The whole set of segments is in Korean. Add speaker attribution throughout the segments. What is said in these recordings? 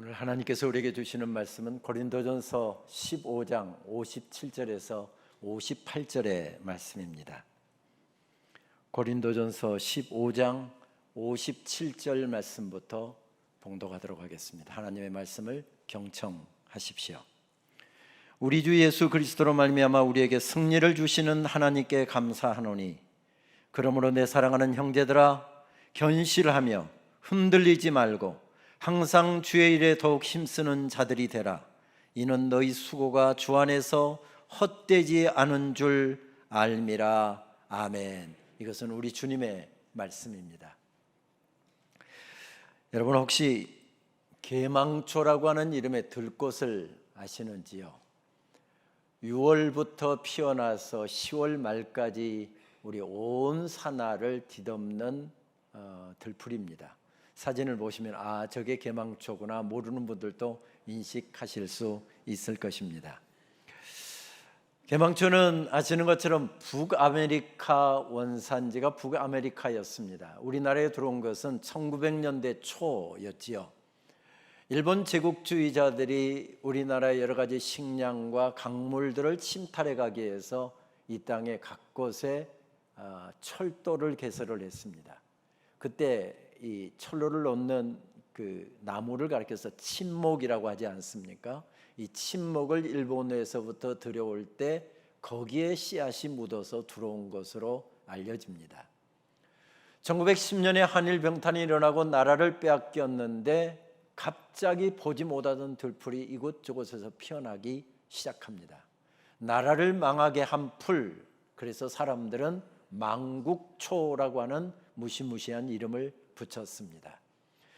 Speaker 1: 오늘 하나님께서 우리에게 주시는 말씀은 고린도전서 15장 57절에서 58절의 말씀입니다. 고린도전서 15장 57절 말씀부터 봉독하도록 하겠습니다. 하나님의 말씀을 경청하십시오. 우리 주 예수 그리스도로 말미암아 우리에게 승리를 주시는 하나님께 감사하노니, 그러므로 내 사랑하는 형제들아, 견실하며 흔들리지 말고 항상 주의 일에 더욱 힘쓰는 자들이 되라. 이는 너희 수고가 주 안에서 헛되지 않은 줄 알미라. 아멘. 이것은 우리 주님의 말씀입니다. 여러분, 혹시 계망초라고 하는 이름의 들꽃을 아시는지요? 6월부터 피어나서 10월 말까지 우리 온 산하를 뒤덮는 들풀입니다. 사진을 보시면 저게 계망초구나, 모르는 분들도 인식하실 수 있을 것입니다. 계망초는 아시는 것처럼 북아메리카 원산지가 북아메리카였습니다. 우리나라에 들어온 것은 1900년대 초였지요. 일본 제국주의자들이 우리나라의 여러 가지 식량과 강물들을 침탈해 가기 위해서 이 땅의 각곳에 철도를 개설을 했습니다. 그때 이 철로를 놓는 그 나무를 가리켜서 침목이라고 하지 않습니까? 이 침목을 일본에서부터 들여올 때 거기에 씨앗이 묻어서 들어온 것으로 알려집니다. 1910년에 한일 병탄이 일어나고 나라를 빼앗겼는데 갑자기 보지 못하던 들풀이 이곳저곳에서 피어나기 시작합니다. 나라를 망하게 한 풀, 그래서 사람들은 망국초라고 하는 무시무시한 이름을 붙였습니다.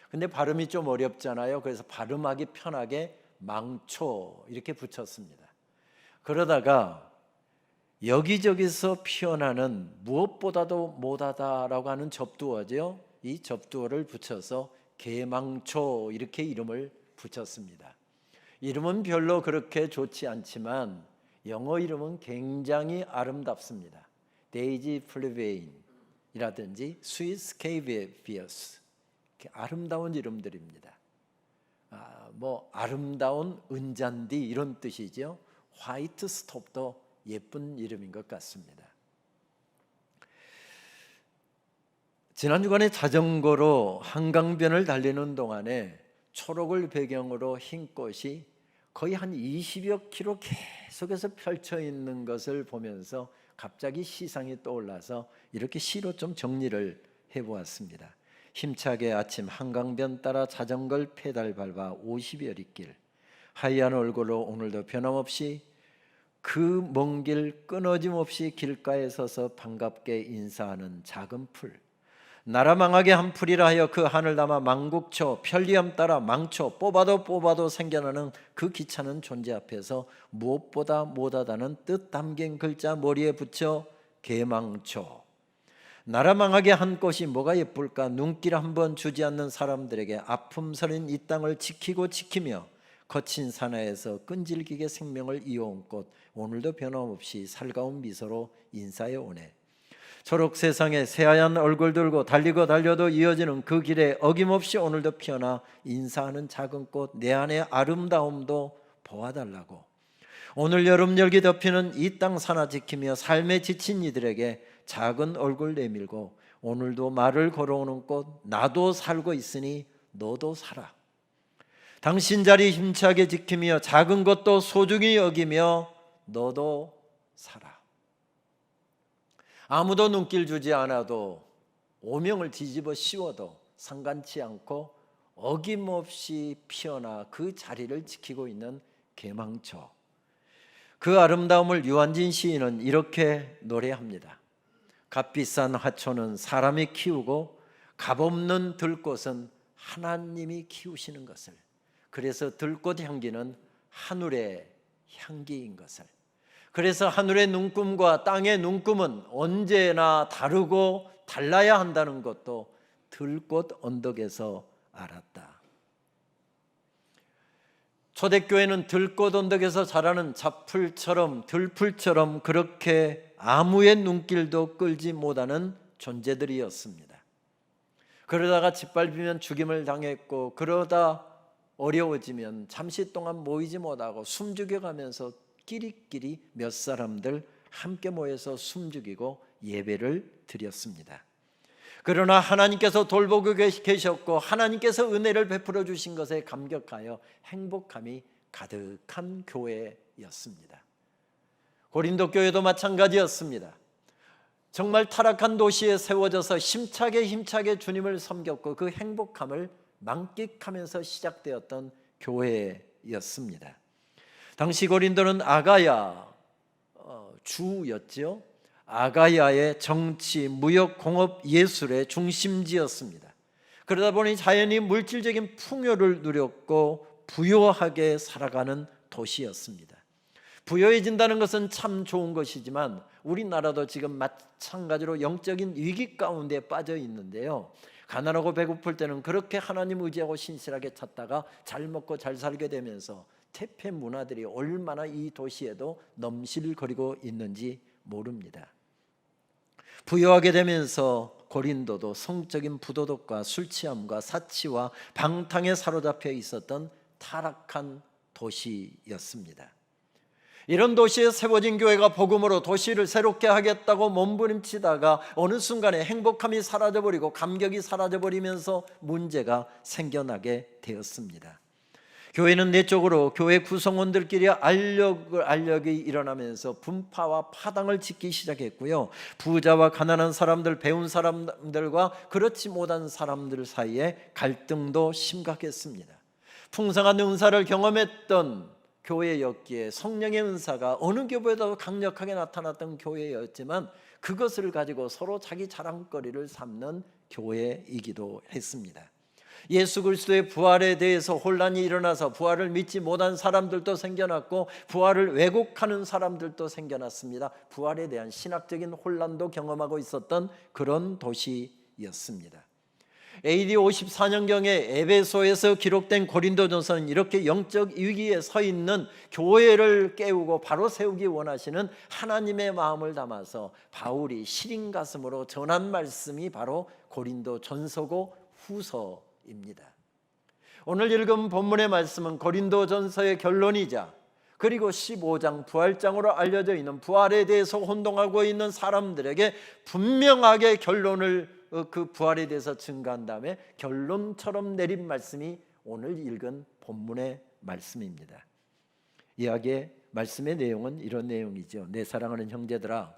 Speaker 1: 근데 발음이 좀 어렵잖아요. 그래서 발음하기 편하게 망초 이렇게 붙였습니다. 그러다가 여기저기서 피어나는 무엇보다도 못하다라고 하는 접두어죠. 이 접두어를 붙여서 계망초 이렇게 이름을 붙였습니다. 이름은 별로 그렇게 좋지 않지만 영어 이름은 굉장히 아름답습니다. 데이지 플리베인 이라든지 스위스 케이비어스, 아름다운 이름들입니다. 아름다운 은잔디 이런 뜻이죠. 화이트 스톱도 예쁜 이름인 것 같습니다. 지난 주간에 자전거로 한강변을 달리는 동안에 초록을 배경으로 흰 꽃이 거의 한 20여 킬로 계속해서 펼쳐 있는 것을 보면서 갑자기 시상이 떠올라서 이렇게 시로 좀 정리를 해보았습니다. 힘차게 아침 한강변 따라 자전거를 페달 밟아 50여 리길, 하얀 얼굴로 오늘도 변함없이 그 먼 길 끊어짐 없이 길가에 서서 반갑게 인사하는 작은 풀, 나라 망하게 한 풀이라 하여 그 하늘 담아 망국초, 편리함 따라 망초, 뽑아도 생겨나는 그 귀찮은 존재 앞에서 무엇보다 못하다는 뜻 담긴 글자 머리에 붙여 계망초. 나라 망하게 한 꽃이 뭐가 예쁠까? 눈길 한번 주지 않는 사람들에게 아픔 서린 이 땅을 지키며 거친 사나이에서 끈질기게 생명을 이어온 꽃, 오늘도 변함없이 살가운 미소로 인사해 오네. 초록 세상에 새하얀 얼굴 들고 달리고 달려도 이어지는 그 길에 어김없이 오늘도 피어나 인사하는 작은 꽃, 내 안의 아름다움도 보아달라고. 오늘 여름 열기 덮이는 이 땅 사나 지키며 삶에 지친 이들에게 작은 얼굴 내밀고 오늘도 말을 걸어오는 꽃, 나도 살고 있으니 너도 살아. 당신 자리 힘차게 지키며 작은 것도 소중히 여기며 너도 살아. 아무도 눈길 주지 않아도 오명을 뒤집어 씌워도 상관치 않고 어김없이 피어나 그 자리를 지키고 있는 계망초. 그 아름다움을 유한진 시인은 이렇게 노래합니다. 값비싼 화초는 사람이 키우고 값없는 들꽃은 하나님이 키우시는 것을, 그래서 들꽃 향기는 하늘의 향기인 것을, 그래서 하늘의 눈금과 땅의 눈금은 언제나 다르고 달라야 한다는 것도 들꽃 언덕에서 알았다. 초대교회는 들꽃 언덕에서 자라는 잡풀처럼 들풀처럼 그렇게 아무의 눈길도 끌지 못하는 존재들이었습니다. 그러다가 짓밟히면 죽임을 당했고, 그러다 어려워지면 잠시 동안 모이지 못하고 숨죽여가면서 끼리끼리 몇 사람들 함께 모여서 숨죽이고 예배를 드렸습니다. 그러나 하나님께서 돌보고 계셨고 하나님께서 은혜를 베풀어 주신 것에 감격하여 행복함이 가득한 교회였습니다. 고린도 교회도 마찬가지였습니다. 정말 타락한 도시에 세워져서 힘차게 주님을 섬겼고 그 행복함을 만끽하면서 시작되었던 교회였습니다. 당시 고린도는 아가야 주였죠. 아가야의 정치, 무역, 공업, 예술의 중심지였습니다. 그러다 보니 자연히 물질적인 풍요를 누렸고 부유하게 살아가는 도시였습니다. 부유해진다는 것은 참 좋은 것이지만 우리나라도 지금 마찬가지로 영적인 위기 가운데 빠져 있는데요. 가난하고 배고플 때는 그렇게 하나님 의지하고 신실하게 찾다가 잘 먹고 잘 살게 되면서 퇴폐 문화들이 얼마나 이 도시에도 넘실거리고 있는지 모릅니다. 부유하게 되면서 고린도도 성적인 부도덕과 술 취함과 사치와 방탕에 사로잡혀 있었던 타락한 도시였습니다. 이런 도시에 세워진 교회가 복음으로 도시를 새롭게 하겠다고 몸부림치다가 어느 순간에 행복함이 사라져버리고 감격이 사라져버리면서 문제가 생겨나게 되었습니다. 교회는 내적으로 교회 구성원들끼리 알력이 일어나면서 분파와 파당을 짓기 시작했고요. 부자와 가난한 사람들, 배운 사람들과 그렇지 못한 사람들 사이에 갈등도 심각했습니다. 풍성한 은사를 경험했던 교회였기에 성령의 은사가 어느 교회보다도 강력하게 나타났던 교회였지만 그것을 가지고 서로 자기 자랑거리를 삼는 교회이기도 했습니다. 예수 그리스도의 부활에 대해서 혼란이 일어나서 부활을 믿지 못한 사람들도 생겨났고 부활을 왜곡하는 사람들도 생겨났습니다. 부활에 대한 신학적인 혼란도 경험하고 있었던 그런 도시였습니다. AD 54년경에 에베소에서 기록된 고린도전서는 이렇게 영적 위기에 서 있는 교회를 깨우고 바로 세우기 원하시는 하나님의 마음을 담아서 바울이 시린 가슴으로 전한 말씀이 바로 고린도전서고 후서입니다. 오늘 읽은 본문의 말씀은 고린도전서의 결론이자 그리고 15장 부활장으로 알려져 있는 부활에 대해서 혼동하고 있는 사람들에게 분명하게 결론을 그 부활에 대해서 증거한 다음에 결론처럼 내린 말씀이 오늘 읽은 본문의 말씀입니다. 이야기의 말씀의 내용은 이런 내용이죠. 내 사랑하는 형제들아,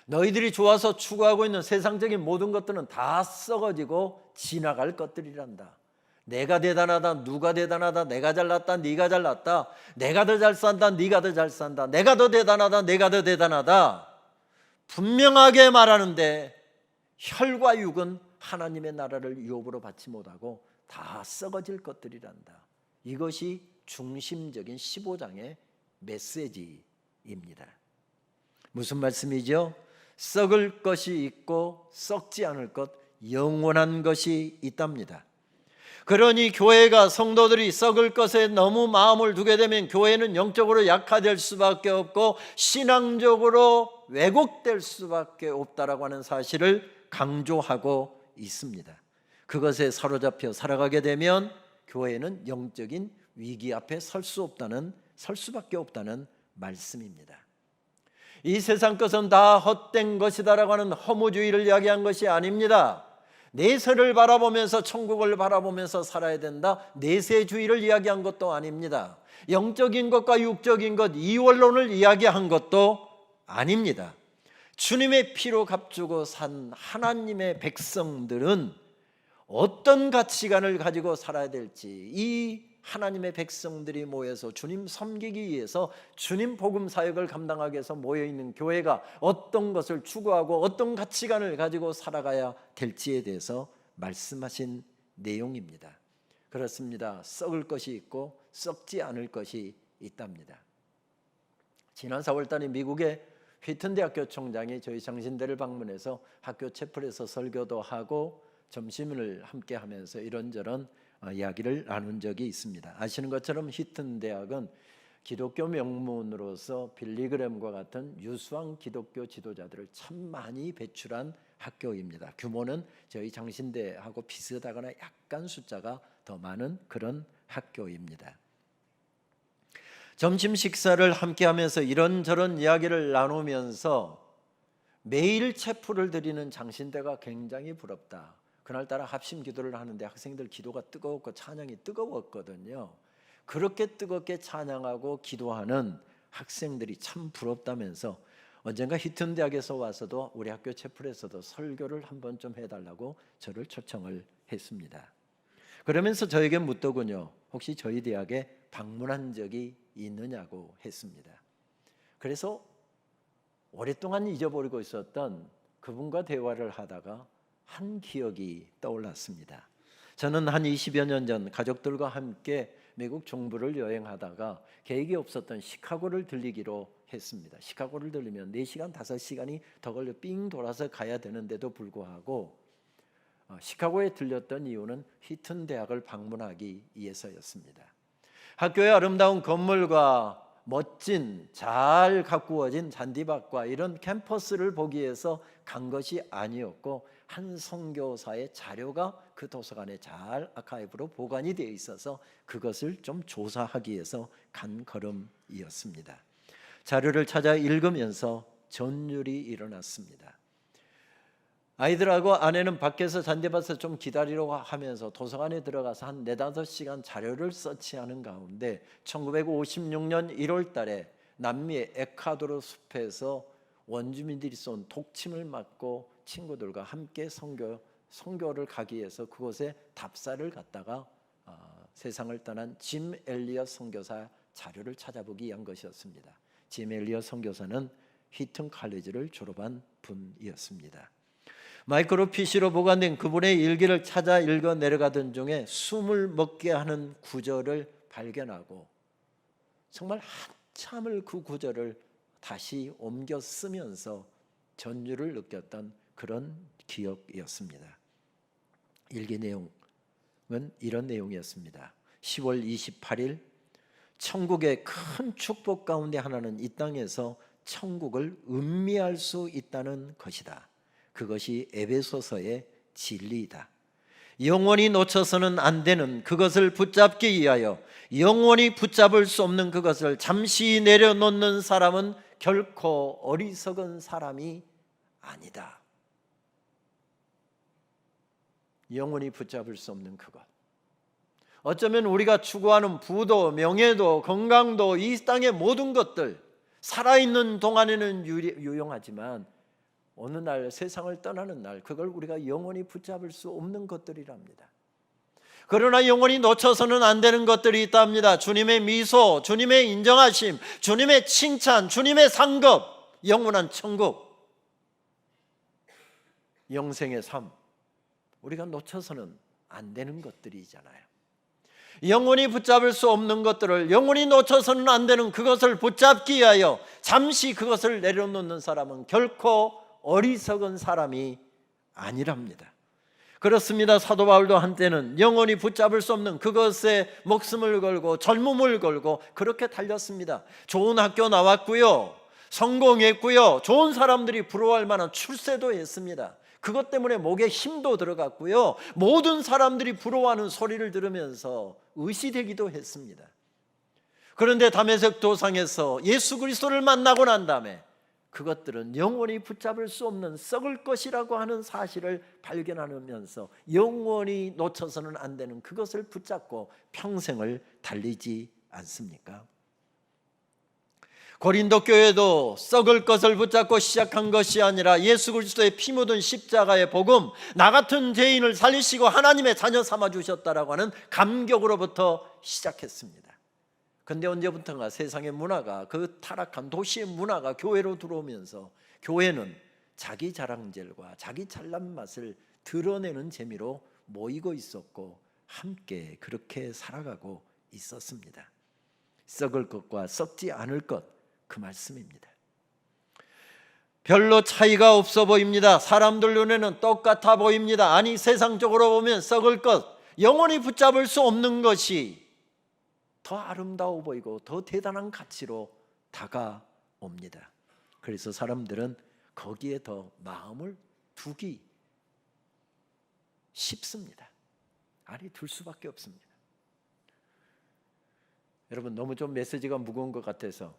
Speaker 1: 너희들이 좋아서 추구하고 있는 세상적인 모든 것들은 다 썩어지고 지나갈 것들이란다. 내가 대단하다, 누가 대단하다, 내가 잘났다, 네가 잘났다, 내가 더 잘 산다, 네가 더 잘 산다, 내가 더 대단하다, 내가 더 대단하다 분명하게 말하는데 혈과 육은 하나님의 나라를 유업으로 받지 못하고 다 썩어질 것들이란다. 이것이 중심적인 15장의 메시지입니다. 무슨 말씀이죠? 썩을 것이 있고 썩지 않을 것, 영원한 것이 있답니다. 그러니 교회가 성도들이 썩을 것에 너무 마음을 두게 되면 교회는 영적으로 약화될 수밖에 없고 신앙적으로 왜곡될 수밖에 없다라고 하는 사실을 강조하고 있습니다. 그것에 사로잡혀 살아가게 되면 교회는 영적인 위기 앞에 설 수밖에 없다는 말씀입니다. 이 세상 것은 다 헛된 것이다라고 하는 허무주의를 이야기한 것이 아닙니다. 내세를 바라보면서 천국을 바라보면서 살아야 된다, 내세주의를 이야기한 것도 아닙니다. 영적인 것과 육적인 것 이원론을 이야기한 것도 아닙니다. 주님의 피로 값주고 산 하나님의 백성들은 어떤 가치관을 가지고 살아야 될지, 이 하나님의 백성들이 모여서 주님 섬기기 위해서 주님 복음 사역을 감당하기 위해서 모여있는 교회가 어떤 것을 추구하고 어떤 가치관을 가지고 살아가야 될지에 대해서 말씀하신 내용입니다. 그렇습니다. 썩을 것이 있고 썩지 않을 것이 있답니다. 지난 4월달에 미국의 휘튼 대학교 총장이 저희 장신대를 방문해서 학교 채플에서 설교도 하고 점심을 함께 하면서 이런저런 이야기를 나눈 적이 있습니다. 아시는 것처럼 휘튼 대학은 기독교 명문으로서 빌리그램과 같은 유수한 기독교 지도자들을 참 많이 배출한 학교입니다. 규모는 저희 장신대하고 비슷하거나 약간 숫자가 더 많은 그런 학교입니다. 점심 식사를 함께 하면서 이런저런 이야기를 나누면서 매일 체프를 드리는 장신대가 굉장히 부럽다. 그날따라 합심 기도를 하는데 학생들 기도가 뜨거웠고 찬양이 뜨거웠거든요. 그렇게 뜨겁게 찬양하고 기도하는 학생들이 참 부럽다면서 언젠가 히튼 대학에서 와서도 우리 학교 체플에서도 설교를 한번 좀 해달라고 저를 초청을 했습니다. 그러면서 저에게 묻더군요. 혹시 저희 대학에 방문한 적이 있느냐고 했습니다. 그래서 오랫동안 잊어버리고 있었던 그분과 대화를 하다가 한 기억이 떠올랐습니다. 저는 한 20여 년 전 가족들과 함께 미국 중부를 여행하다가 계획이 없었던 시카고를 들리기로 했습니다. 시카고를 들리면 4시간, 5시간이 더 걸려 삥 돌아서 가야 되는데도 불구하고 시카고에 들렸던 이유는 히튼 대학을 방문하기 위해서였습니다. 학교의 아름다운 건물과 멋진 잘 가꾸어진 잔디밭과 이런 캠퍼스를 보기 위해서 간 것이 아니었고 한 선교사의 자료가 그 도서관에 잘 아카이브로 보관이 되어 있어서 그것을 좀 조사하기 위해서 간 걸음이었습니다. 자료를 찾아 읽으면서 전율이 일어났습니다. 아이들하고 아내는 밖에서 잔디밭에서 좀 기다리려고 하면서 도서관에 들어가서 한 4-5시간 자료를 서치하는 가운데 1956년 1월 달에 남미의 에콰도르 숲에서 원주민들이 쏜 독침을 맞고 친구들과 함께 선교를 가기 위해서 그곳에 답사를 갔다가 세상을 떠난 짐 엘리엇 선교사 자료를 찾아보기 위한 것이었습니다. 짐 엘리엇 선교사는 히튼 칼리지를 졸업한 분이었습니다. 마이크로 PC로 보관된 그분의 일기를 찾아 읽어 내려가던 중에 숨을 먹게 하는 구절을 발견하고 정말 한참을 그 구절을 다시 옮겨 쓰면서 전율을 느꼈던 그런 기억이었습니다. 일기 내용은 이런 내용이었습니다. 10월 28일 천국의 큰 축복 가운데 하나는 이 땅에서 천국을 음미할 수 있다는 것이다. 그것이 에베소서의 진리이다. 영원히 놓쳐서는 안 되는 그것을 붙잡기 위하여 영원히 붙잡을 수 없는 그것을 잠시 내려놓는 사람은 결코 어리석은 사람이 아니다. 영원히 붙잡을 수 없는 그것. 어쩌면 우리가 추구하는 부도, 명예도, 건강도, 이 땅의 모든 것들 살아있는 동안에는 유용하지만 어느 날 세상을 떠나는 날 그걸 우리가 영원히 붙잡을 수 없는 것들이랍니다. 그러나 영원히 놓쳐서는 안 되는 것들이 있답니다. 주님의 미소, 주님의 인정하심, 주님의 칭찬, 주님의 상급, 영원한 천국, 영생의 삶, 우리가 놓쳐서는 안 되는 것들이잖아요. 영원히 붙잡을 수 없는 것들을 영원히 놓쳐서는 안 되는 그것을 붙잡기 위하여 잠시 그것을 내려놓는 사람은 결코 어리석은 사람이 아니랍니다. 그렇습니다. 사도 바울도 한때는 영원히 붙잡을 수 없는 그것에 목숨을 걸고 젊음을 걸고 그렇게 달렸습니다. 좋은 학교 나왔고요, 성공했고요, 좋은 사람들이 부러워할 만한 출세도 했습니다. 그것 때문에 목에 힘도 들어갔고요, 모든 사람들이 부러워하는 소리를 들으면서 의시되기도 했습니다. 그런데 다메섹 도상에서 예수 그리스도를 만나고 난 다음에 그것들은 영원히 붙잡을 수 없는 썩을 것이라고 하는 사실을 발견하면서 영원히 놓쳐서는 안 되는 그것을 붙잡고 평생을 달리지 않습니까? 고린도 교회도 썩을 것을 붙잡고 시작한 것이 아니라 예수 그리스도의 피 묻은 십자가의 복음, 나 같은 죄인을 살리시고 하나님의 자녀 삼아 주셨다라고 하는 감격으로부터 시작했습니다. 그런데 언제부턴가 세상의 문화가, 그 타락한 도시의 문화가 교회로 들어오면서 교회는 자기 자랑질과 자기 잘난 맛을 드러내는 재미로 모이고 있었고 함께 그렇게 살아가고 있었습니다. 썩을 것과 썩지 않을 것, 그 말씀입니다. 별로 차이가 없어 보입니다. 사람들 눈에는 똑같아 보입니다. 아니, 세상적으로 보면 썩을 것, 영원히 붙잡을 수 없는 것이 더 아름다워 보이고 더 대단한 가치로 다가옵니다. 그래서 사람들은 거기에 더 마음을 두기 쉽습니다. 아니, 둘 수밖에 없습니다. 여러분, 너무 좀 메시지가 무거운 것 같아서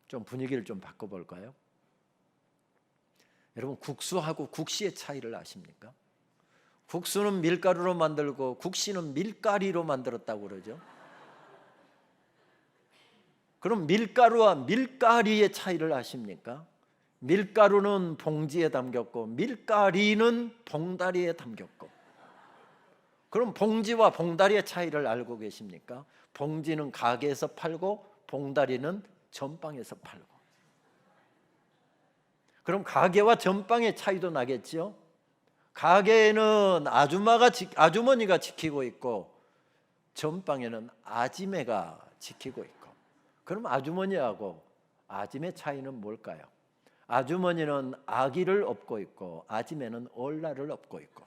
Speaker 1: 좀 분위기를 좀 바꿔볼까요? 여러분, 국수하고 국시의 차이를 아십니까? 국수는 밀가루로 만들고 국시는 밀가리로 만들었다고 그러죠. 그럼 밀가루와 밀가리의 차이를 아십니까? 밀가루는 봉지에 담겼고 밀가리는 봉다리에 담겼고. 그럼 봉지와 봉다리의 차이를 알고 계십니까? 봉지는 가게에서 팔고 봉다리는 전방에서 팔고. 그럼 가게와 전방의 차이도 나겠죠? 가게에는 아주머니가 지키고 있고 전방에는 아지매가 지키고 있고. 그럼 아주머니하고 아지매 차이는 뭘까요? 아주머니는 아기를 업고 있고 아지매는 얼라를 업고 있고.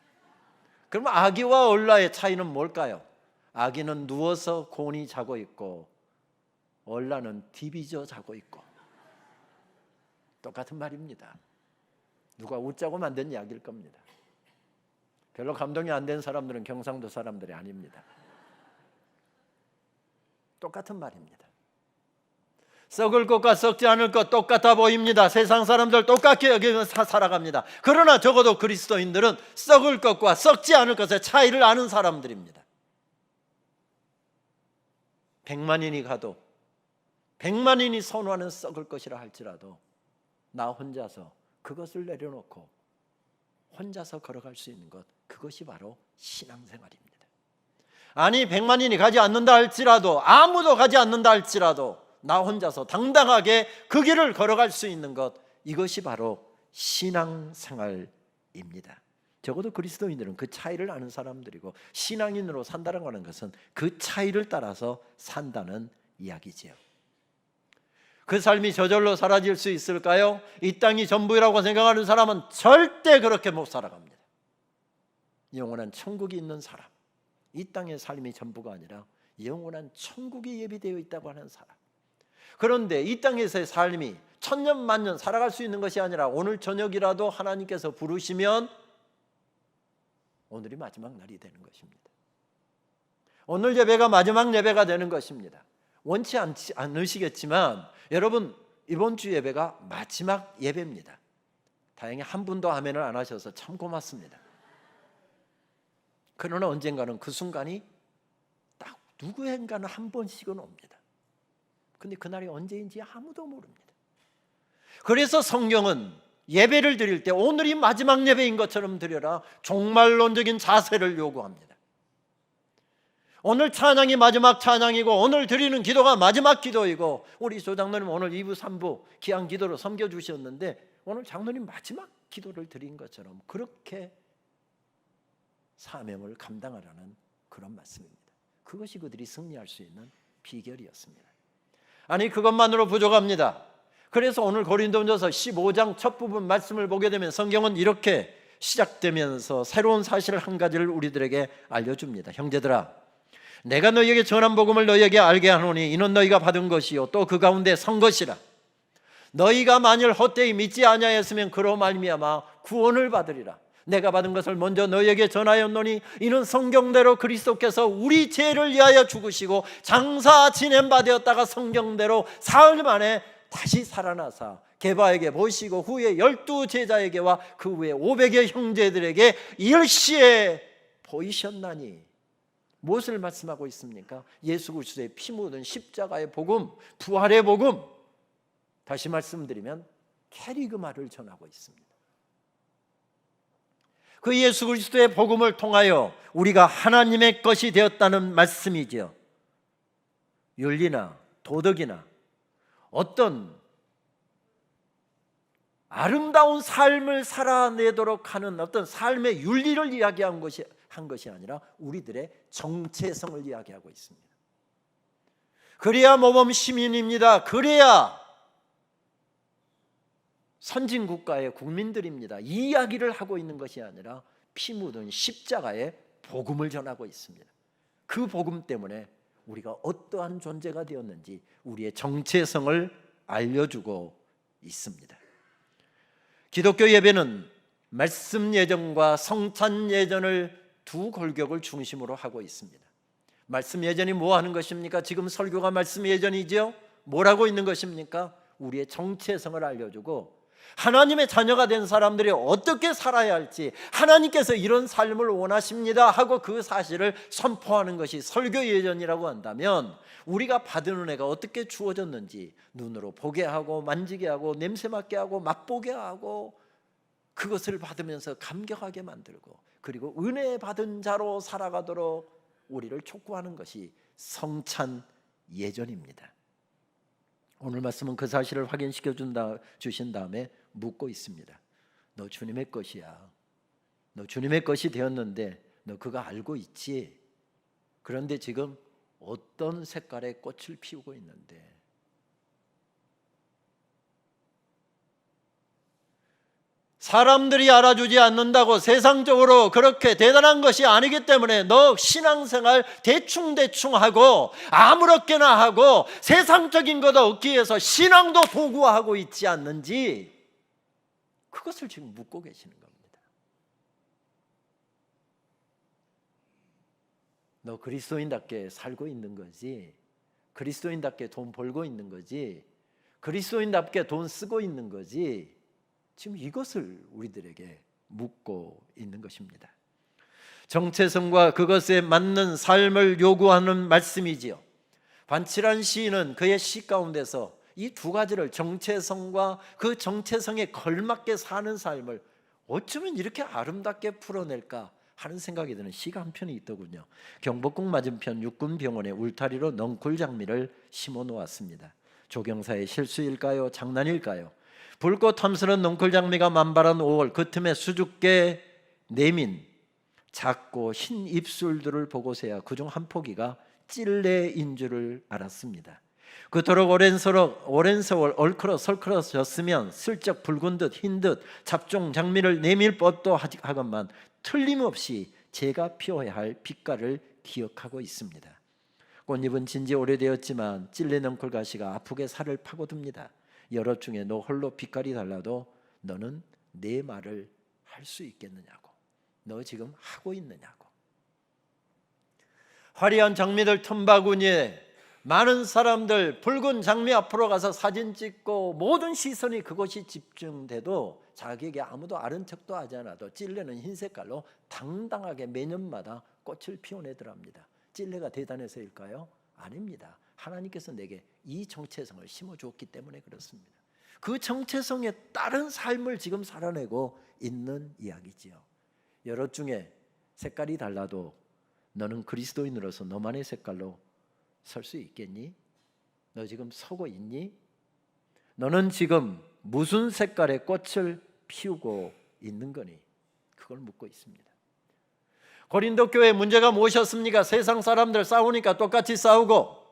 Speaker 1: 그럼 아기와 얼라의 차이는 뭘까요? 아기는 누워서 곤히 자고 있고 얼라는 디비져 자고 있고. 똑같은 말입니다. 누가 웃자고 만든 이야기일 겁니다. 별로 감동이 안 된 사람들은 경상도 사람들이 아닙니다. 똑같은 말입니다. 썩을 것과 썩지 않을 것 똑같아 보입니다. 세상 사람들 똑같게 여기면서 살아갑니다. 그러나 적어도 그리스도인들은 썩을 것과 썩지 않을 것의 차이를 아는 사람들입니다. 100만인이 가도 100만인이 선호하는 썩을 것이라 할지라도 나 혼자서 그것을 내려놓고 혼자서 걸어갈 수 있는 것, 그것이 바로 신앙생활입니다. 아니, 100만인이 가지 않는다 할지라도, 아무도 가지 않는다 할지라도 나 혼자서 당당하게 그 길을 걸어갈 수 있는 것, 이것이 바로 신앙생활입니다. 적어도 그리스도인들은 그 차이를 아는 사람들이고, 신앙인으로 산다는 것은 그 차이를 따라서 산다는 이야기지요. 그 삶이 저절로 사라질 수 있을까요? 이 땅이 전부라고 생각하는 사람은 절대 그렇게 못 살아갑니다. 영원한 천국이 있는 사람, 이 땅의 삶이 전부가 아니라 영원한 천국이 예비되어 있다고 하는 사람. 그런데 이 땅에서의 삶이 천년 만년 살아갈 수 있는 것이 아니라 오늘 저녁이라도 하나님께서 부르시면 오늘이 마지막 날이 되는 것입니다. 오늘 예배가 마지막 예배가 되는 것입니다. 원치 않으시겠지만 여러분, 이번 주 예배가 마지막 예배입니다. 다행히 한 분도 아멘을 안 하셔서 참 고맙습니다. 그러나 언젠가는 그 순간이 딱 누구인가는 한 번씩은 옵니다. 근데 그날이 언제인지 아무도 모릅니다. 그래서 성경은 예배를 드릴 때 오늘이 마지막 예배인 것처럼 드려라, 종말론적인 자세를 요구합니다. 오늘 찬양이 마지막 찬양이고 오늘 드리는 기도가 마지막 기도이고, 우리 조장로님 오늘 2부 3부 귀한 기도로 섬겨주셨는데 오늘 장로님 마지막 기도를 드린 것처럼 그렇게 사명을 감당하라는 그런 말씀입니다. 그것이 그들이 승리할 수 있는 비결이었습니다. 아니, 그것만으로 부족합니다. 그래서 오늘 고린도전서 15장 첫 부분 말씀을 보게 되면 성경은 이렇게 시작되면서 새로운 사실 한 가지를 우리들에게 알려줍니다. 형제들아, 내가 너희에게 전한 복음을 너희에게 알게 하노니 이는 너희가 받은 것이요 또 그 가운데 선 것이라. 너희가 만일 헛되이 믿지 아니하였으면 그로 말미암아 구원을 받으리라. 내가 받은 것을 먼저 너희에게 전하였노니 이는 성경대로 그리스도께서 우리 죄를 위하여 죽으시고 장사 지낸 바 되었다가 성경대로 사흘 만에 다시 살아나사 게바에게 보시고 후에 12 제자에게와 그 후에 500의 형제들에게 일시에 보이셨나니. 무엇을 말씀하고 있습니까? 예수 그리스도의 피 묻은 십자가의 복음, 부활의 복음, 다시 말씀드리면 캐리그마를 전하고 있습니다. 그 예수 그리스도의 복음을 통하여 우리가 하나님의 것이 되었다는 말씀이죠. 윤리나 도덕이나 어떤 아름다운 삶을 살아내도록 하는 어떤 삶의 윤리를 이야기한 것이 아니라 우리들의 정체성을 이야기하고 있습니다. 그래야 모범 시민입니다. 그래야 선진국가의 국민들입니다. 이 이야기를 하고 있는 것이 아니라 피 묻은 십자가의 복음을 전하고 있습니다. 그 복음 때문에 우리가 어떠한 존재가 되었는지 우리의 정체성을 알려주고 있습니다. 기독교 예배는 말씀 예전과 성찬 예전을 두 골격을 중심으로 하고 있습니다. 말씀 예전이 뭐 하는 것입니까? 지금 설교가 말씀 예전이죠. 뭐라고 있는 것입니까? 우리의 정체성을 알려주고 하나님의 자녀가 된 사람들이 어떻게 살아야 할지, 하나님께서 이런 삶을 원하십니다 하고 그 사실을 선포하는 것이 설교 예전이라고 한다면, 우리가 받은 은혜가 어떻게 주어졌는지 눈으로 보게 하고 만지게 하고 냄새 맡게 하고 맛보게 하고 그것을 받으면서 감격하게 만들고, 그리고 은혜 받은 자로 살아가도록 우리를 촉구하는 것이 성찬 예전입니다. 오늘 말씀은 그 사실을 확인시켜 주신 다음에 묻고 있습니다. 너 주님의 것이야. 너 주님의 것이 되었는데 너 그거 알고 있지? 그런데 지금 어떤 색깔의 꽃을 피우고 있는데, 사람들이 알아주지 않는다고 세상적으로 그렇게 대단한 것이 아니기 때문에 너 신앙생활 대충 하고 아무렇게나 하고 세상적인 것 얻기 위해서 신앙도 도구화하고 있지 않는지, 그것을 지금 묻고 계시는 겁니다. 너 그리스도인답게 살고 있는 거지? 그리스도인답게 돈 벌고 있는 거지? 그리스도인답게 돈 쓰고 있는 거지? 지금 이것을 우리들에게 묻고 있는 것입니다. 정체성과 그것에 맞는 삶을 요구하는 말씀이지요. 반칠한 시인은 그의 시 가운데서 이 두 가지를, 정체성과 그 정체성에 걸맞게 사는 삶을 어쩌면 이렇게 아름답게 풀어낼까 하는 생각이 드는 시가 한 편이 있더군요. 경복궁 맞은편 육군병원에 울타리로 넝쿨 장미를 심어 놓았습니다. 조경사의 실수일까요? 장난일까요? 붉고 탐스런 넝쿨 장미가 만발한 5월, 그 틈에 수줍게 내민 작고 흰 입술들을 보고서야 그중 한 포기가 찔레인 줄을 알았습니다. 그토록 오랜 세월 얼크러설크러졌으면 슬쩍 붉은 듯 흰 듯 잡종 장미를 내밀 법도 하건만 틀림없이 제가 피워야 할 빛깔을 기억하고 있습니다. 꽃잎은 진지 오래되었지만 찔레 넝쿨 가시가 아프게 살을 파고듭니다. 여럿 중에 너 홀로 빛깔이 달라도 너는 내 말을 할 수 있겠느냐고, 너 지금 하고 있느냐고. 화려한 장미들 틈바구니에 많은 사람들 붉은 장미 앞으로 가서 사진 찍고 모든 시선이 그것이 집중돼도 자기에게 아무도 아는 척도 하지 않아도 찔레는 흰 색깔로 당당하게 매년마다 꽃을 피워내더랍니다. 찔레가 대단해서일까요? 아닙니다. 하나님께서 내게 이 정체성을 심어주었기 때문에 그렇습니다. 그 정체성에 따른 삶을 지금 살아내고 있는 이야기지요. 여럿 중에 색깔이 달라도 너는 그리스도인으로서 너만의 색깔로 설 수 있겠니? 너 지금 서고 있니? 너는 지금 무슨 색깔의 꽃을 피우고 있는 거니? 그걸 묻고 있습니다. 고린도 교회 문제가 무엇이었습니까? 세상 사람들 싸우니까 똑같이 싸우고,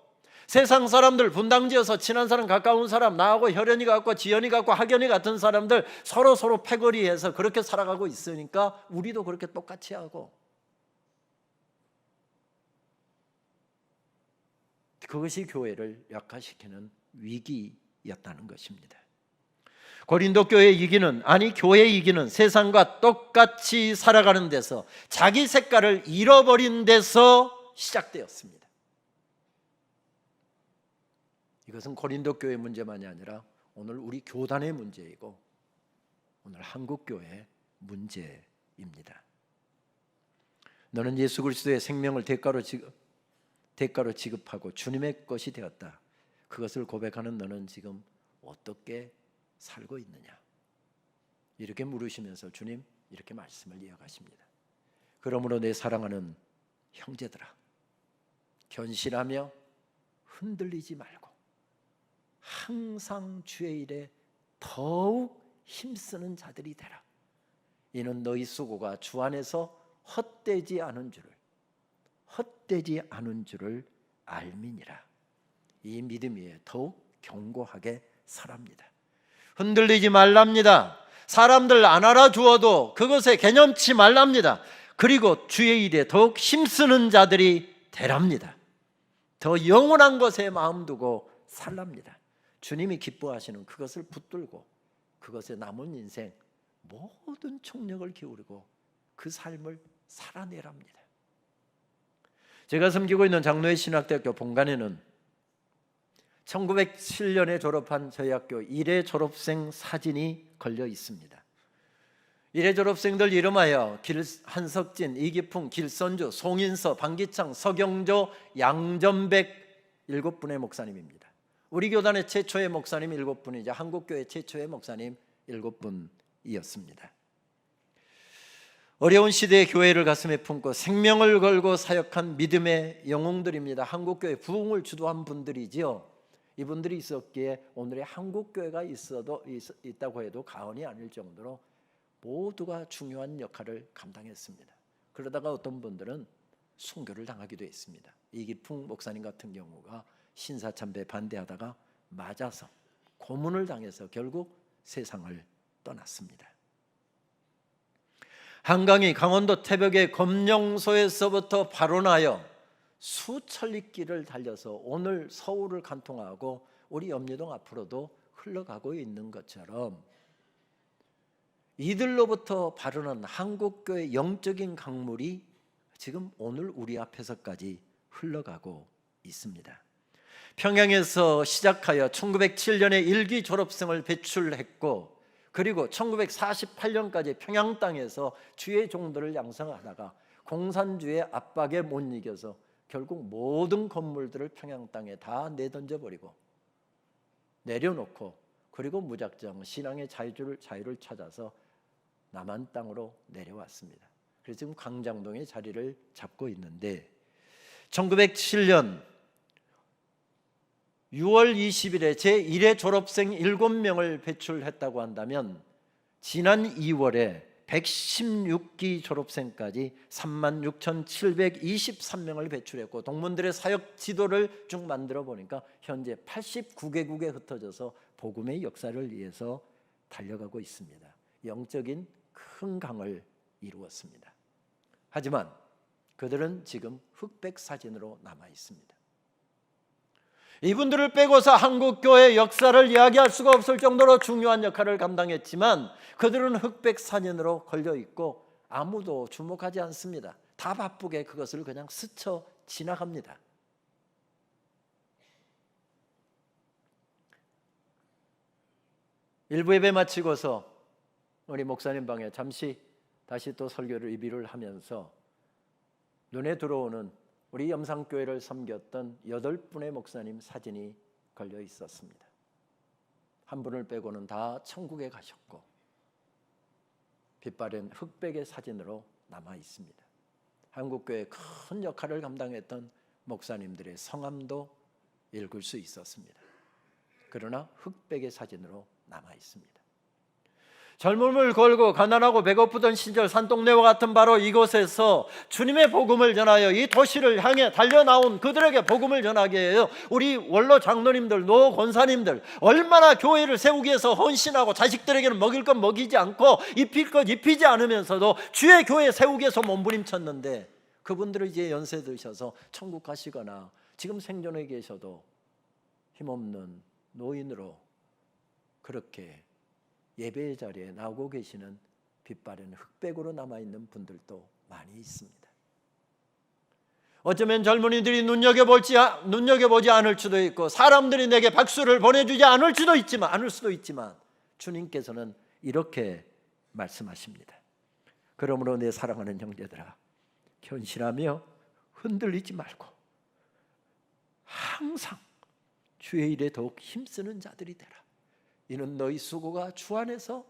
Speaker 1: 세상 사람들 분당지어서 친한 사람, 가까운 사람, 나하고 혈연이 같고 지연이 같고 학연이 같은 사람들 서로 패거리해서 그렇게 살아가고 있으니까 우리도 그렇게 똑같이 하고, 그것이 교회를 약화시키는 위기였다는 것입니다. 고린도 교회의 이기는, 아니 교회의 이기는 세상과 똑같이 살아가는 데서, 자기 색깔을 잃어버린 데서 시작되었습니다. 이것은 고린도 교회 문제만이 아니라 오늘 우리 교단의 문제이고 오늘 한국 교회의 문제입니다. 너는 예수 그리스도의 생명을 대가로 지급하고 주님의 것이 되었다. 그것을 고백하는 너는 지금 어떻게 살고 있느냐? 이렇게 물으시면서 주님 이렇게 말씀을 이어가십니다. 그러므로 내 사랑하는 형제들아, 견실하며 흔들리지 말고 항상 주의 일에 더욱 힘쓰는 자들이 되라. 이는 너희 수고가 주 안에서 헛되지 않은 줄을 알미니라. 이 믿음 위에 더욱 견고하게 살합니다. 흔들리지 말랍니다. 사람들 안 알아주어도 그것에 개념치 말랍니다. 그리고 주의 일에 더욱 힘쓰는 자들이 되랍니다. 더 영원한 것에 마음 두고 살랍니다. 주님이 기뻐하시는 그것을 붙들고 그것에 남은 인생 모든 총력을 기울이고 그 삶을 살아내랍니다. 제가 섬기고 있는 장로회 신학대학교 본관에는 1907년에 졸업한 저희 학교 1회 졸업생 사진이 걸려 있습니다. 1회 졸업생들 이름하여 한석진, 이기풍, 길선주, 송인서, 방기창, 서경조, 양전백 7분의 목사님입니다. 우리 교단의 최초의 목사님 7분이자 한국교회 최초의 목사님 7분이었습니다. 어려운 시대의 교회를 가슴에 품고 생명을 걸고 사역한 믿음의 영웅들입니다. 한국교회 부흥을 주도한 분들이지요. 이분들이 있었기에 오늘의 한국교회가 있다고 해도 과언이 아닐 정도로 모두가 중요한 역할을 감당했습니다. 그러다가 어떤 분들은 순교를 당하기도 했습니다. 이기풍 목사님 같은 경우가 신사참배 반대하다가 맞아서 고문을 당해서 결국 세상을 떠났습니다. 한강이 강원도 태백의 검령소에서부터 발원하여 수천리 길을 달려서 오늘 서울을 관통하고 우리 염려동 앞으로도 흘러가고 있는 것처럼 이들로부터 발원한 한국교의 영적인 강물이 지금 오늘 우리 앞에서까지 흘러가고 있습니다. 평양에서 시작하여 1907년에 일기 졸업생을 배출했고 그리고 1948년까지 평양 땅에서 주의 종들을 양성하다가 공산주의 압박에 못 이겨서 결국 모든 건물들을 평양 땅에 다 내던져버리고 내려놓고 그리고 무작정 신앙의 자유를 찾아서 남한 땅으로 내려왔습니다. 그래서 지금 광장동에 자리를 잡고 있는데 1907년 6월 20일에 제1회 졸업생 7명을 배출했다고 한다면 지난 2월에 116기 졸업생까지 36,723명을 배출했고 동문들의 사역 지도를 쭉 만들어 보니까 현재 89개국에 흩어져서 복음의 역사를 위해서 달려가고 있습니다. 영적인 큰 강을 이루었습니다. 하지만 그들은 지금 흑백 사진으로 남아 있습니다. 이분들을 빼고서 한국교회 역사를 이야기할 수가 없을 정도로 중요한 역할을 감당했지만 그들은 흑백 사진으로 걸려있고 아무도 주목하지 않습니다. 다 바쁘게 그것을 그냥 스쳐 지나갑니다. 일부 예배 마치고서 우리 목사님 방에 잠시 다시 또 설교를 리뷰를 하면서 눈에 들어오는 우리 염상교회를 섬겼던 8분의 목사님 사진이 걸려 있었습니다. 한 분을 빼고는 다 천국에 가셨고 빛바랜 흑백의 사진으로 남아 있습니다. 한국교회의 큰 역할을 감당했던 목사님들의 성함도 읽을 수 있었습니다. 그러나 흑백의 사진으로 남아 있습니다. 젊음을 걸고 가난하고 배고프던 시절 산동네와 같은 바로 이곳에서 주님의 복음을 전하여 이 도시를 향해 달려나온 그들에게 복음을 전하게 해요. 우리 원로 장로님들, 노 권사님들 얼마나 교회를 세우기 위해서 헌신하고 자식들에게는 먹일 것 먹이지 않고 입힐 것 입히지 않으면서도 주의 교회 세우기 위해서 몸부림쳤는데 그분들은 이제 연세 드셔서 천국 가시거나 지금 생존해 계셔도 힘없는 노인으로 그렇게 예배의 자리에 나오고 계시는 빛바랜 흑백으로 남아있는 분들도 많이 있습니다. 어쩌면 젊은이들이 눈여겨보지 않을 수도 있고 사람들이 내게 박수를 보내주지 않을 수도 있지만 주님께서는 이렇게 말씀하십니다. 그러므로 내 사랑하는 형제들아 견실하며 흔들리지 말고 항상 주의 일에 더욱 힘쓰는 자들이 되라. 이는 너희 수고가 주 안에서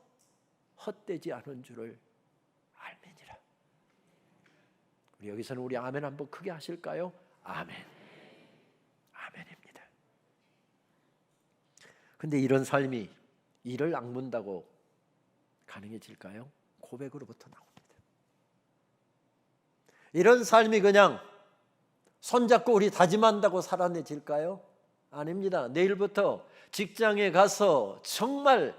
Speaker 1: 헛되지 않은 줄을 알매니라. 우리 여기서는 우리 아멘 한번 크게 하실까요? 아멘. 아멘입니다. 근데 이런 삶이 이를 악문다고 가능해질까요? 고백으로부터 나옵니다. 이런 삶이 그냥 손잡고 우리 다짐한다고 살아내질까요? 아닙니다. 내일부터 직장에 가서 정말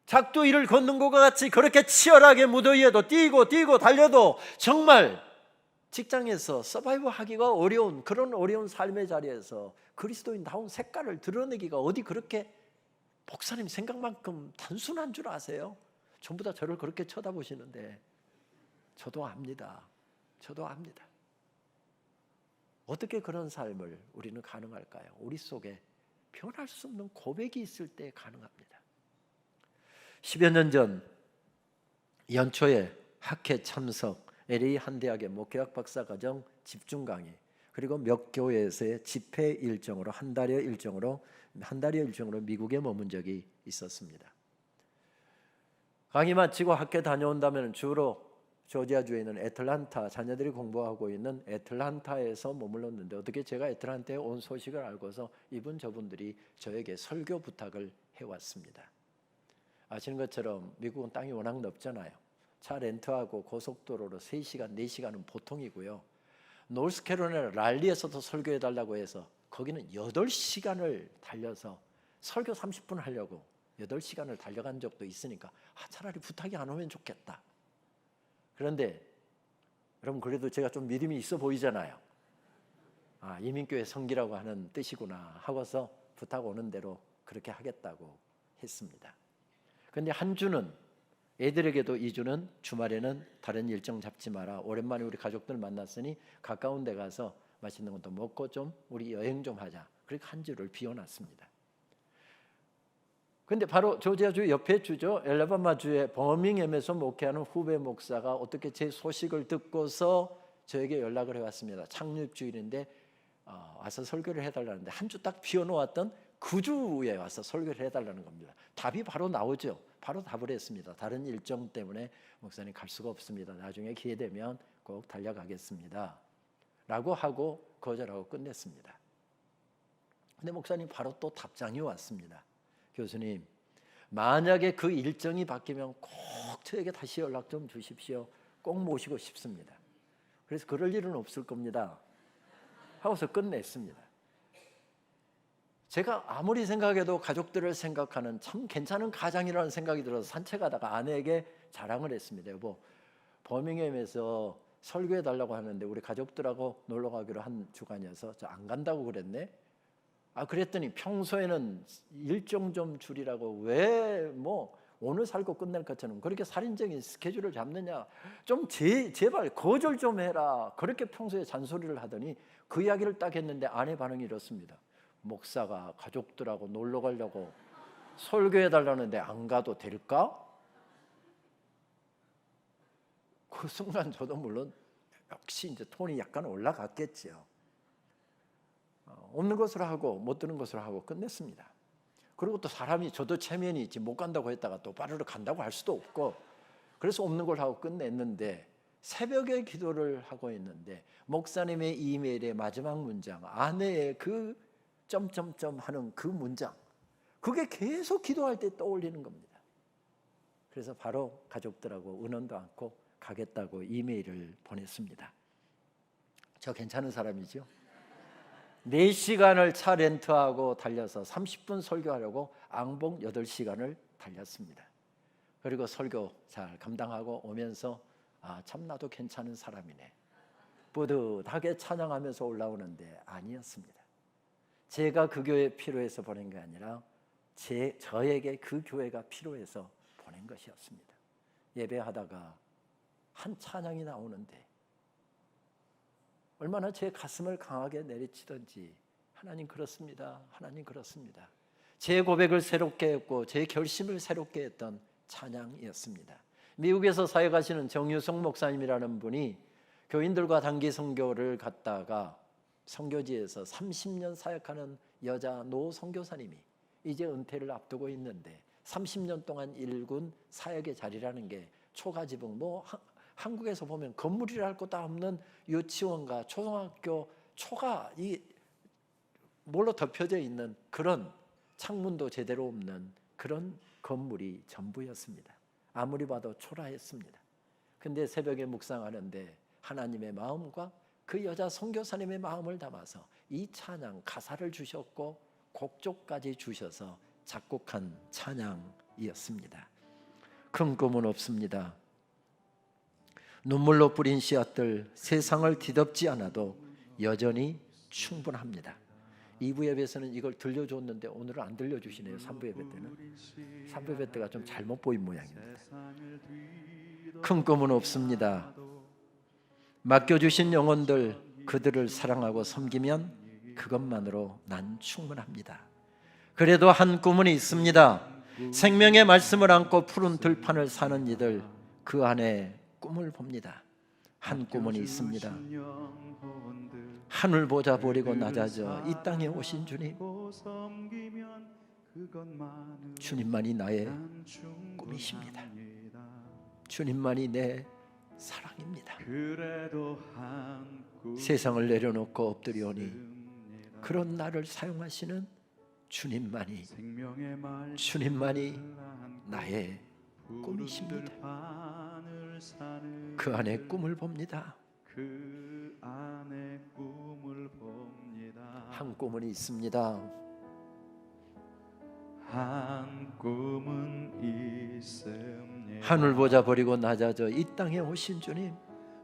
Speaker 1: 작두 일을 걷는 것과 같이 그렇게 치열하게 무더위에도 뛰고 달려도 정말 직장에서 서바이브 하기가 어려운 그런 어려운 삶의 자리에서 그리스도인다운 색깔을 드러내기가 어디 그렇게 목사님 생각만큼 단순한 줄 아세요? 전부 다 저를 그렇게 쳐다보시는데 저도 압니다. 저도 압니다. 어떻게 그런 삶을 우리는 가능할까요? 우리 속에 변할 수 없는 고백이 있을 때 가능합니다. 10여 년 전 연초에 학회 참석, LA 한 대학의 목회학 박사과정 집중 강의, 그리고 몇 교회에서의 집회 일정으로 한 달여 일정으로 미국에 머문 적이 있었습니다. 강의 마치고 학교 다녀온다면 주로 조지아주에 있는 애틀란타, 자녀들이 공부하고 있는 애틀란타에서 머물렀는데 어떻게 제가 애틀란타에 온 소식을 알고서 이분 저분들이 저에게 설교 부탁을 해왔습니다. 아시는 것처럼 미국은 땅이 워낙 넓잖아요. 차 렌트하고 고속도로로 3시간, 4시간은 보통이고요. 노스캐롤라이나 랄리에서도 설교해달라고 해서 거기는 8시간을 달려서 설교 30분 하려고 8시간을 달려간 적도 있으니까 차라리 부탁이 안 오면 좋겠다. 그런데 여러분, 그래도 제가 좀 믿음이 있어 보이잖아요. 이민교회 성기라고 하는 뜻이구나 하고서 부탁 오는 대로 그렇게 하겠다고 했습니다. 그런데 한 주는, 애들에게도 2주는 주말에는 다른 일정 잡지 마라, 오랜만에 우리 가족들 만났으니 가까운 데 가서 맛있는 것도 먹고 좀 우리 여행 좀 하자, 그렇게 한 주를 비워놨습니다. 근데 바로 조지아주 옆에 주죠, 엘라바마 주의 버밍햄에서 목회하는 후배 목사가 어떻게 제 소식을 듣고서 저에게 연락을 해왔습니다. 창립주일인데 와서 설교를 해달라는데, 한 주 딱 비워놓았던 그 주에 와서 설교를 해달라는 겁니다. 답이 바로 나오죠. 바로 답을 했습니다. 다른 일정 때문에 목사님 갈 수가 없습니다. 나중에 기회 되면 꼭 달려가겠습니다 라고 하고 거절하고 끝냈습니다. 근데 목사님 바로 또 답장이 왔습니다. 교수님, 만약에 그 일정이 바뀌면 꼭 저에게 다시 연락 좀 주십시오. 꼭 모시고 싶습니다. 그래서 그럴 일은 없을 겁니다 하고서 끝냈습니다. 제가 아무리 생각해도 가족들을 생각하는 참 괜찮은 가장이라는 생각이 들어서 산책하다가 아내에게 자랑을 했습니다. 여보, 버밍햄에서 설교해달라고 하는데 우리 가족들하고 놀러 가기로 한 주간이어서 저 안 간다고 그랬네. 그랬더니 평소에는 일정 좀 줄이라고 왜 오늘 살고 끝낼 것처럼 그렇게 살인적인 스케줄을 잡느냐, 좀 제발 거절 좀 해라, 그렇게 평소에 잔소리를 하더니 그 이야기를 딱 했는데 아내 반응이 이렇습니다. 목사가 가족들하고 놀러 가려고 설교해달라는데 안 가도 될까? 그 순간 저도 물론 역시 이제 톤이 약간 올라갔겠죠. 없는 것으로 하고 못 드는 것으로 하고 끝냈습니다. 그리고 또 사람이, 저도 체면이 있지, 못 간다고 했다가 또 빠르르 간다고 할 수도 없고, 그래서 없는 걸 하고 끝냈는데, 새벽에 기도를 하고 있는데 목사님의 이메일의 마지막 문장, 아내의 그 점점점 하는 그 문장, 그게 계속 기도할 때 떠올리는 겁니다. 그래서 바로 가족들하고 의논도 않고 가겠다고 이메일을 보냈습니다. 저 괜찮은 사람이죠? 4시간을 차 렌트하고 달려서 30분 설교하려고 앙봉 8시간을 달렸습니다. 그리고 설교 잘 감당하고 오면서 참 나도 괜찮은 사람이네, 뿌듯하게 찬양하면서 올라오는데 아니었습니다. 제가 그 교회에 필요해서 보낸 게 아니라 저에게 그 교회가 필요해서 보낸 것이었습니다. 예배하다가 한 찬양이 나오는데 얼마나 제 가슴을 강하게 내리치던지, 하나님 그렇습니다, 하나님 그렇습니다, 제 고백을 새롭게 했고 제 결심을 새롭게 했던 찬양이었습니다. 미국에서 사역하시는 정유성 목사님이라는 분이 교인들과 단기 선교를 갔다가 선교지에서 30년 사역하는 여자 노 선교사님이 이제 은퇴를 앞두고 있는데 30년 동안 일군 사역의 자리라는 게 초가지붕, 한국에서 보면 건물이랄 것도 없는 유치원과 초등학교 초가 뭘로 덮여져 있는 그런, 창문도 제대로 없는 그런 건물이 전부였습니다. 아무리 봐도 초라했습니다. 근데 새벽에 묵상하는데 하나님의 마음과 그 여자 선교사님의 마음을 담아서 이 찬양 가사를 주셨고 곡조까지 주셔서 작곡한 찬양이었습니다. 큰 꿈은 없습니다. 눈물로 뿌린 씨앗들 세상을 뒤덮지 않아도 여전히 충분합니다. 2부 예배에서는 이걸 들려줬는데 오늘은 안 들려주시네요. 3부 예배 때는. 3부 예배 때가 좀 잘못 보인 모양입니다. 큰 꿈은 없습니다. 맡겨주신 영혼들, 그들을 사랑하고 섬기면 그것만으로 난 충분합니다. 그래도 한 꿈은 있습니다. 생명의 말씀을 안고 푸른 들판을 사는 이들, 그 안에 꿈을 봅니다. 한 꿈은 있습니다. 하늘 보자 버리고 낮아져 이 땅에 오신 주님, 주님만이 나의 꿈이십니다. 주님만이 내 사랑입니다. 세상을 내려놓고 엎드리오니 그런 나를 사용하시는 주님만이 나의 꿈이십니다. 그 안에 꿈을 봅니다. 한 꿈은 있습니다.
Speaker 2: 한 꿈은 있습니다.
Speaker 1: 하늘 보자 버리고 낮아져 이 땅에 오신 주님,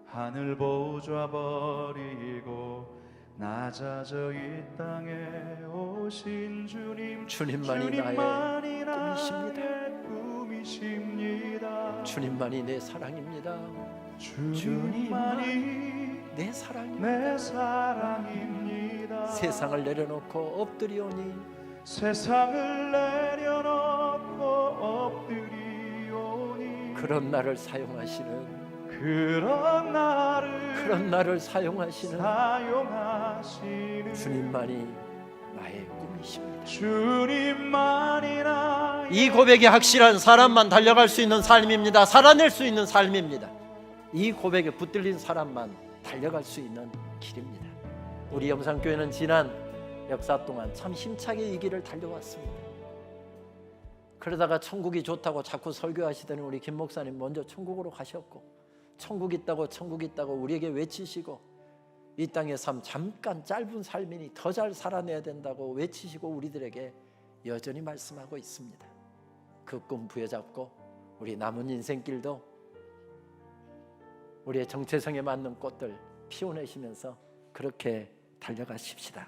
Speaker 2: 하늘 보좌 버리고 낮아져 이 땅에 오신 주님,
Speaker 1: 주님만이 나의
Speaker 2: 꿈이십니다.
Speaker 1: 주님만이 내 사랑입니다.
Speaker 2: 주님만이
Speaker 1: 내 사랑입니다.
Speaker 2: 내 사랑입니다.
Speaker 1: 세상을 내려놓고 엎드리오니
Speaker 2: 세상을 내려놓고 엎드리오니
Speaker 1: 그런 나를 사용하시는
Speaker 2: 그런 나를
Speaker 1: 사용하시는 주님만이 나의 꿈이십니다.
Speaker 2: 주님만이 나의
Speaker 1: 이 고백이 확실한 사람만 달려갈 수 있는 삶입니다. 살아낼 수 있는 삶입니다. 이 고백에 붙들린 사람만 달려갈 수 있는 길입니다. 우리 영상교회는 지난 역사 동안 참 힘차게 이 길을 달려왔습니다. 그러다가 천국이 좋다고 자꾸 설교하시더니 우리 김 목사님 먼저 천국으로 가셨고, 천국 있다고 우리에게 외치시고, 이 땅의 삶 잠깐 짧은 삶이니 더 잘 살아내야 된다고 외치시고 우리들에게 여전히 말씀하고 있습니다. 그 꿈 부여잡고 우리 남은 인생길도 우리의 정체성에 맞는 꽃들 피워내시면서 그렇게 달려가십시다.